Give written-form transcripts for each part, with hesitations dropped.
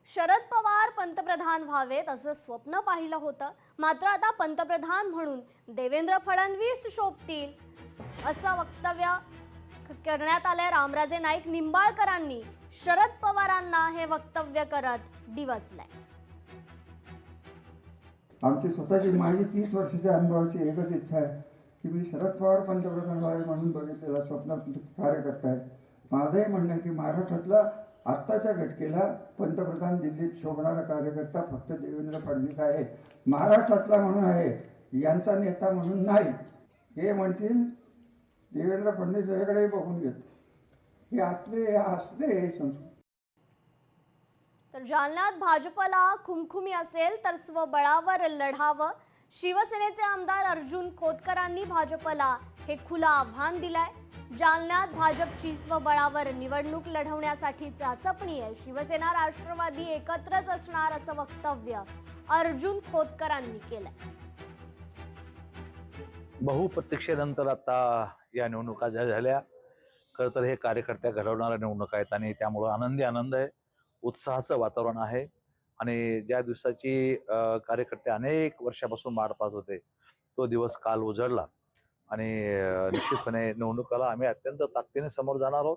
शरद पवार पंतप्रधान व्हावेत असं स्वप्न पाहिलं होतं, मात्र आता पंतप्रधान म्हणून देवेंद्र फडणवीस शोभतील असं वक्तव्य करण्यात आलंय। रामराजे नाईक निंबाळकरांनी शरद पवारांना हे वक्तव्य करत डिवचलंय। आमची स्वतःची माझी 30 वर्षाच्या अनुभवाची एकच इच्छा आहे की मी शरद पवार पंतप्रधान व्हावे म्हणून बघितलेला स्वप्न कार्यकर्ता आहे। माझंही म्हणणं आहे की महाराष्ट्रातला आत्ताच्या घटकेला पंतप्रधान दिल्लीत शोभणारा कार्यकर्ता फक्त देवेंद्र फडणवीस आहे, महाराष्ट्रातला म्हणून आहे, यांचा नेता म्हणून नाही। हे म्हणतील देवेंद्र फडणवीस याकडे बघून घेत, हे असले संस्कृती। तर जालन्यात भाजपला खुमखुमी असेल तर स्वबळावर लढावं, शिवसेनेचे आमदार अर्जुन खोतकरांनी भाजपला हे खुलं आव्हान दिलंय। जालन्यात भाजपची स्वबळावर निवडणूक लढवण्यासाठी चाचपणी आहे। शिवसेना राष्ट्रवादी एकत्रच असणार असं वक्तव्य अर्जुन खोतकरांनी केलंय। बहुप्रतीक्षेनंतर आता या निवडणुका झाल्या। खरं तर हे कार्यकर्त्या घडवणाऱ्या निवडणुका आहेत आणि त्यामुळे आनंद आहे, उत्साहाचं वातावरण आहे। आणि ज्या दिवसाची कार्यकर्ते अनेक वर्षापासून वाट पाहत होते तो दिवस काल उजळला आणि निश्चितपणे निवडणुकाला आम्ही अत्यंत ताकदीने समोर जाणार आहोत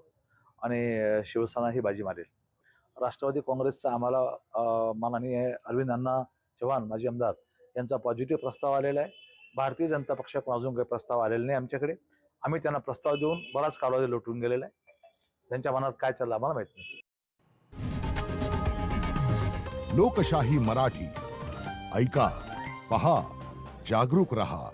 आणि शिवसेना ही बाजी मारेल। राष्ट्रवादी काँग्रेसचा आम्हाला माननीय अरविंद अण्णा चव्हाण माजी आमदार यांचा पॉझिटिव्ह प्रस्ताव आलेला आहे। भारतीय जनता पक्षाकडून अजून काही प्रस्ताव आलेला नाही आमच्याकडे। आम्ही त्यांना प्रस्ताव देऊन बराच कालावधी लुटून गेलेला आहे। त्यांच्या मनात काय चाललं आम्हाला माहित नाही। लोकशाही मराठी ऐका, पहा, जागरूक रहा।